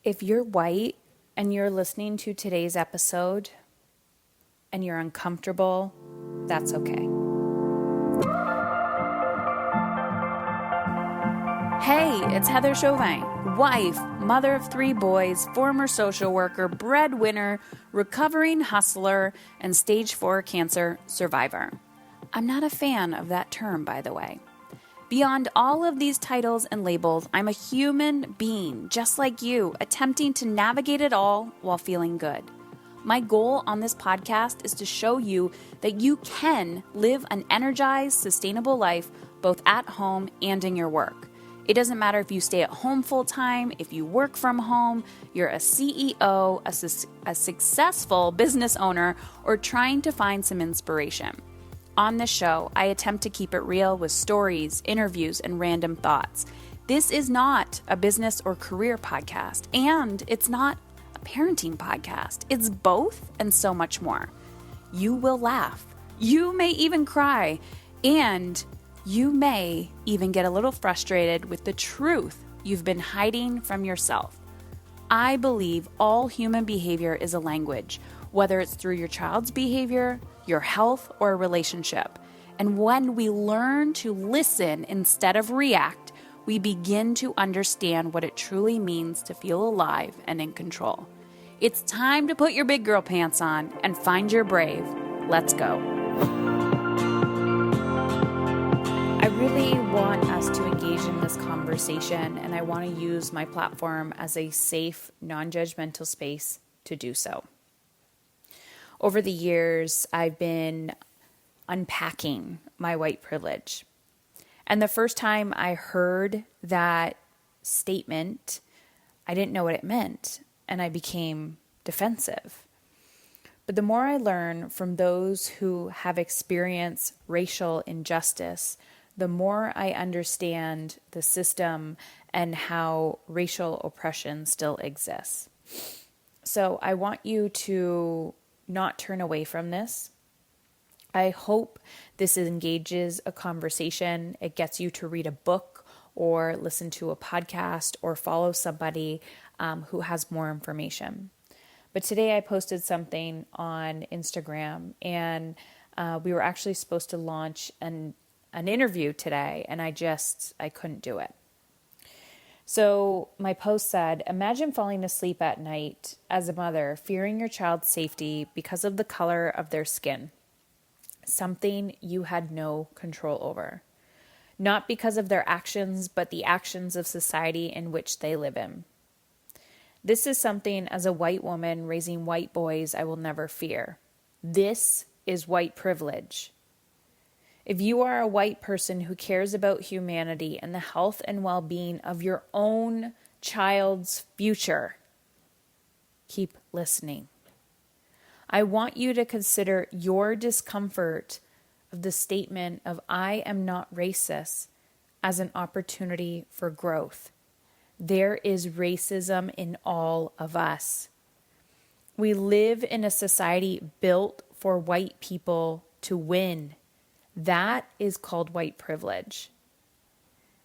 If you're white and you're listening to today's episode and you're uncomfortable, that's okay. Hey, it's Heather Chauvin, wife, mother of 3 boys, former social worker, breadwinner, recovering hustler, and stage 4 cancer survivor. I'm not a fan of that term, by the way. Beyond all of these titles and labels, I'm a human being, just like you, attempting to navigate it all while feeling good. My goal on this podcast is to show you that you can live an energized, sustainable life, both at home and in your work. It doesn't matter if you stay at home full-time, if you work from home, you're a CEO, a successful business owner, or trying to find some inspiration. On this show, I attempt to keep it real with stories, interviews, and random thoughts. This is not a business or career podcast, and it's not a parenting podcast. It's both and so much more. You will laugh. You may even cry, and you may even get a little frustrated with the truth you've been hiding from yourself. I believe all human behavior is a language, whether it's through your child's behavior, your health, or a relationship. And when we learn to listen instead of react, we begin to understand what it truly means to feel alive and in control. It's time to put your big girl pants on and find your brave. Let's go. I really want us to engage in this conversation, and I want to use my platform as a safe, non-judgmental space to do so. Over the years, I've been unpacking my white privilege. And the first time I heard that statement, I didn't know what it meant, and I became defensive. But the more I learn from those who have experienced racial injustice, the more I understand the system and how racial oppression still exists. So I want you to not turn away from this. I hope this engages a conversation. It gets you to read a book or listen to a podcast or follow somebody who has more information. But today I posted something on Instagram, and we were actually supposed to launch an interview today, and I couldn't do it. So my post said, imagine falling asleep at night as a mother, fearing your child's safety because of the color of their skin, something you had no control over. Not because of their actions, but the actions of society in which they live in. This is something as a white woman raising white boys I will never fear. This is white privilege. If you are a white person who cares about humanity and the health and well-being of your own child's future, keep listening. I want you to consider your discomfort of the statement of I am not racist as an opportunity for growth. There is racism in all of us. We live in a society built for white people to win. That is called white privilege.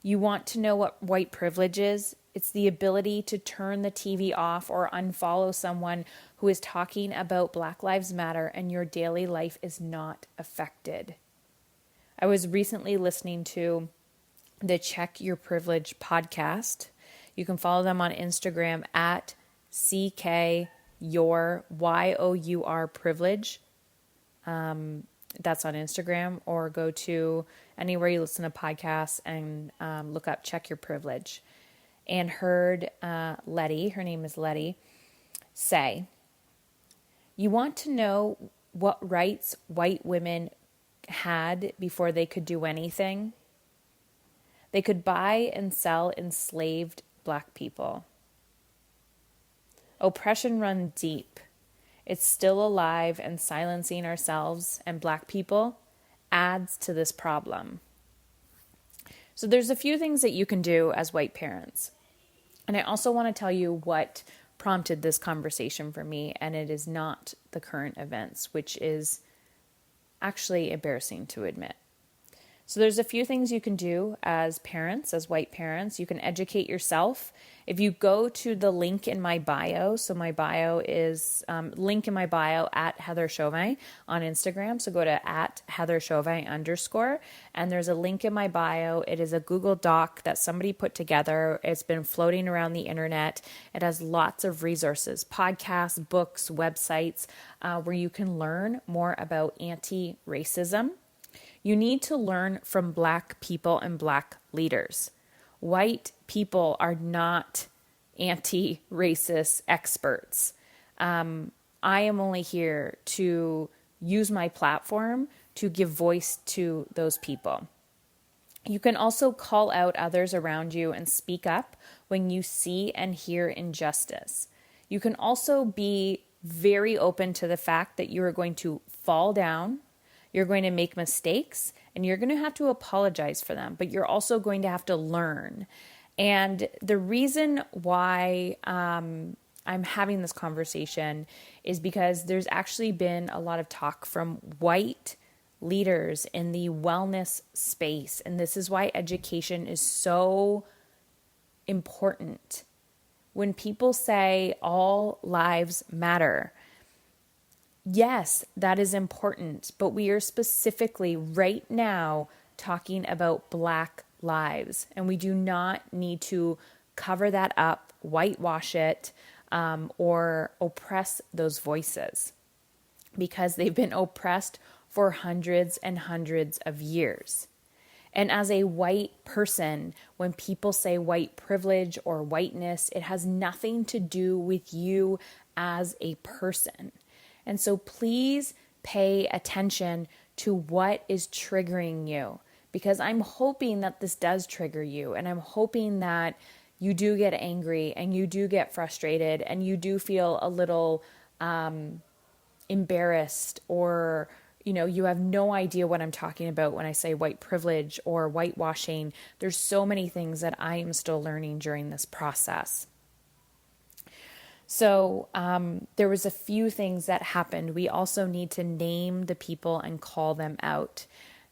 You want to know what white privilege is? It's the ability to turn the TV off or unfollow someone who is talking about Black Lives Matter and your daily life is not affected. I was recently listening to the Check Your Privilege podcast. You can follow them on Instagram at CKYOUR privilege. That's on Instagram, or go to anywhere you listen to podcasts and look up Check Your Privilege. And heard Letty, her name is Letty, say, you want to know what rights white women had before they could do anything? They could buy and sell enslaved Black people. Oppression runs deep. It's still alive, and silencing ourselves and Black people adds to this problem. So there's a few things that you can do as white parents. And I also want to tell you what prompted this conversation for me, and it is not the current events, which is actually embarrassing to admit. So there's a few things you can do as parents, as white parents. You can educate yourself. If you go to the link in my bio, so my bio is link in my bio at Heather Chauvin on Instagram. So go to at Heather Chauvin _ and there's a link in my bio. It is a Google Doc that somebody put together. It's been floating around the internet. It has lots of resources, podcasts, books, websites, where you can learn more about anti-racism. You need to learn from Black people and Black leaders. White people are not anti-racist experts. I am only here to use my platform to give voice to those people. You can also call out others around you and speak up when you see and hear injustice. You can also be very open to the fact that you are going to fall down, you're going to make mistakes, and you're going to have to apologize for them, but you're also going to have to learn. And the reason why I'm having this conversation is because there's actually been a lot of talk from white leaders in the wellness space. And this is why education is so important. When people say all lives matter, yes, that is important, but we are specifically right now talking about Black lives, and we do not need to cover that up, whitewash it, or oppress those voices, because they've been oppressed for hundreds and hundreds of years. And as a white person, when people say white privilege or whiteness, it has nothing to do with you as a person. And so please pay attention to what is triggering you, because I'm hoping that this does trigger you, and I'm hoping that you do get angry and you do get frustrated and you do feel a little embarrassed, or you have no idea what I'm talking about when I say white privilege or whitewashing. There's so many things that I am still learning during this process. So there was a few things that happened. We also need to name the people and call them out.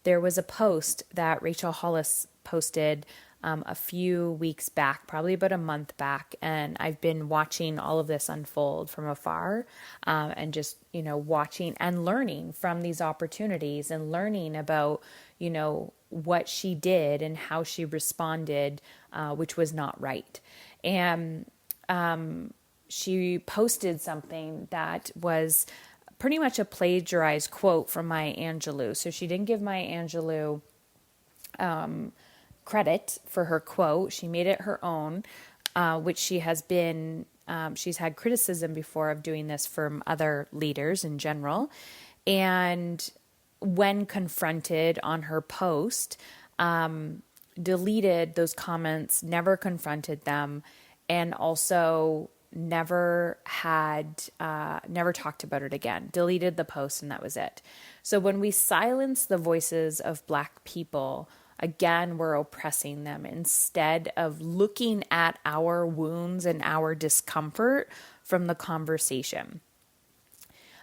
There was a post that Rachel Hollis posted a few weeks back, probably about a month back, and I've been watching all of this unfold from afar, and just watching and learning from these opportunities and learning about what she did and how she responded, which was not right. And she posted something that was pretty much a plagiarized quote from Maya Angelou. So she didn't give Maya Angelou credit for her quote. She made it her own, which she has been, she's had criticism before of doing this from other leaders in general. And when confronted on her post, deleted those comments, never confronted them, and also never talked about it again, deleted the post, and that was it. So when we silence the voices of Black people, again, we're oppressing them instead of looking at our wounds and our discomfort from the conversation.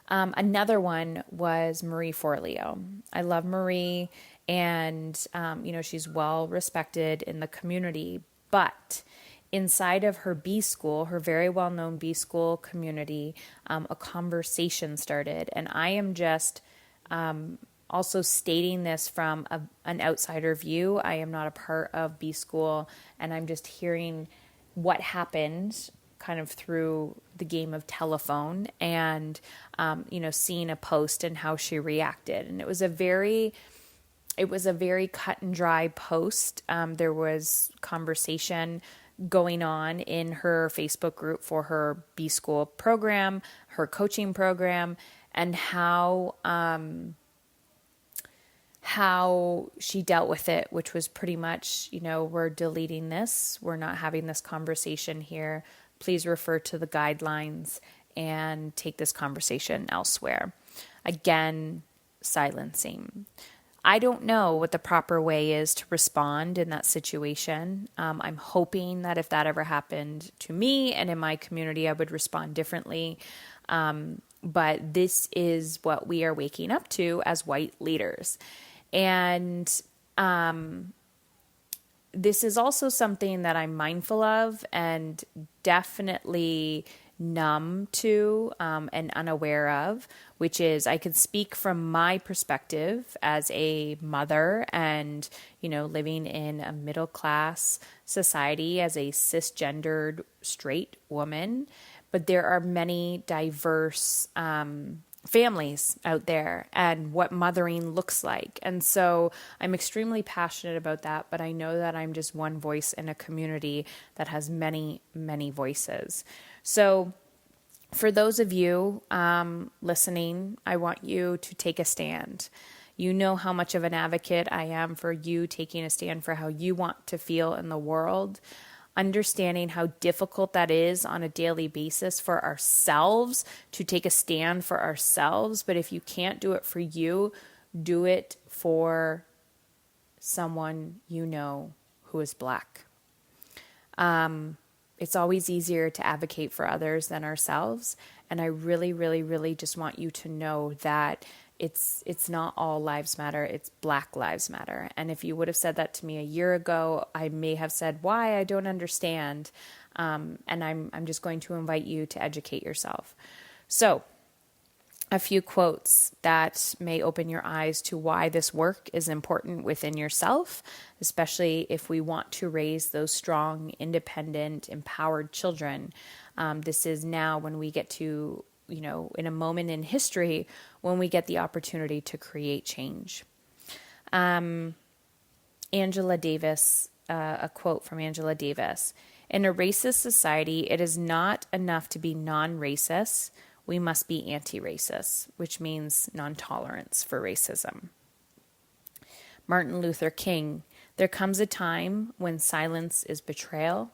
Another one was Marie Forleo. I love Marie, and she's well respected in the community, but inside of her B school, her very well-known B school community, a conversation started. And I am just also stating this from an outsider view. I am not a part of B school, and I'm just hearing what happened kind of through the game of telephone, and seeing a post and how she reacted. And it was a very cut and dry post. There was conversation going on in her Facebook group for her B school program, her coaching program, and how she dealt with it, which was pretty much, we're deleting this. We're not having this conversation here. Please refer to the guidelines and take this conversation elsewhere. Again, silencing. I don't know what the proper way is to respond in that situation. I'm hoping that if that ever happened to me and in my community, I would respond differently. But this is what we are waking up to as white leaders. And This is also something that I'm mindful of and definitely numb to and unaware of, which is I could speak from my perspective as a mother and, living in a middle class society as a cisgendered straight woman. But there are many diverse families out there and what mothering looks like. And so I'm extremely passionate about that, but I know that I'm just one voice in a community that has many, many voices. So for those of you listening, I want you to take a stand. You know how much of an advocate I am for you taking a stand for how you want to feel in the world. Understanding how difficult that is on a daily basis for ourselves to take a stand for ourselves. But if you can't do it for you, do it for someone you know who is Black. It's always easier to advocate for others than ourselves. And I really, really, really just want you to know that it's not all lives matter, it's Black lives matter. And if you would have said that to me a year ago, I may have said, why? I don't understand. And I'm just going to invite you to educate yourself. So a few quotes that may open your eyes to why this work is important within yourself, especially if we want to raise those strong, independent, empowered children. This is now when we get to, in a moment in history when we get the opportunity to create change. Angela Davis, a quote from Angela Davis: "In a racist society, it is not enough to be non-racist. We must be anti-racist," which means non-tolerance for racism. Martin Luther King: "There comes a time when silence is betrayal."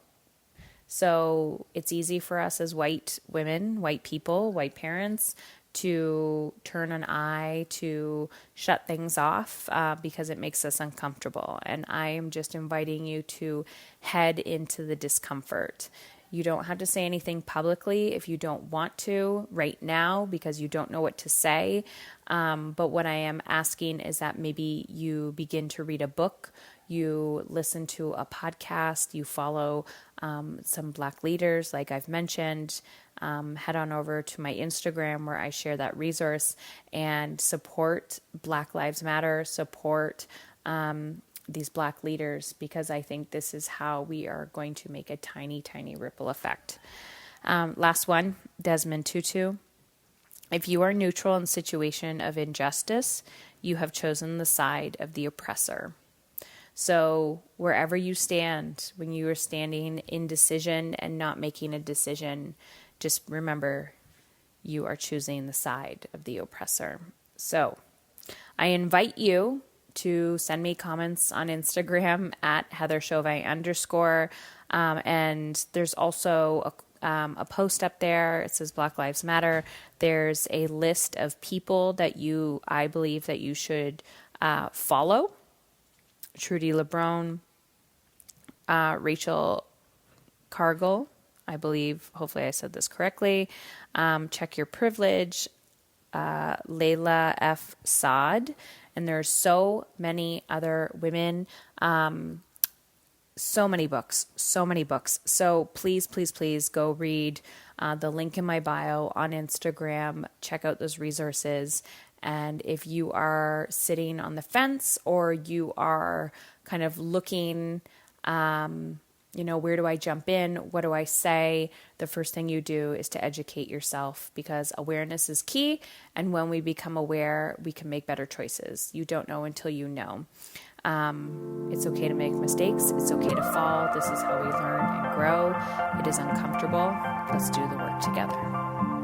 So it's easy for us as white women, white people, white parents to turn an eye, to shut things off because it makes us uncomfortable. And I am just inviting you to head into the discomfort. You don't have to say anything publicly if you don't want to right now because you don't know what to say. But what I am asking is that maybe you begin to read a book, you listen to a podcast, you follow some Black leaders like I've mentioned. Head on over to my Instagram where I share that resource and support Black Lives Matter, support these Black leaders, because I think this is how we are going to make a tiny, tiny ripple effect. Last one, Desmond Tutu: "If you are neutral in a situation of injustice, you have chosen the side of the oppressor." So wherever you stand, when you are standing in decision and not making a decision, just remember you are choosing the side of the oppressor. So I invite you to send me comments on Instagram at @HeatherChauvin_. And there's also a post up there. It says Black Lives Matter. There's a list of people that I believe that you should follow. Trudy LeBron, Rachel Cargill, I believe, hopefully I said this correctly. Check Your Privilege, Layla F. Saad, and there's so many other women, so many books. So please, please, please go read the link in my bio on Instagram. Check out those resources. And if you are sitting on the fence or you are kind of looking, where do I jump in? What do I say? The first thing you do is to educate yourself, because awareness is key. And when we become aware, we can make better choices. You don't know until you know. It's okay to make mistakes. It's okay to fall. This is how we learn and grow. It is uncomfortable. Let's do the work together.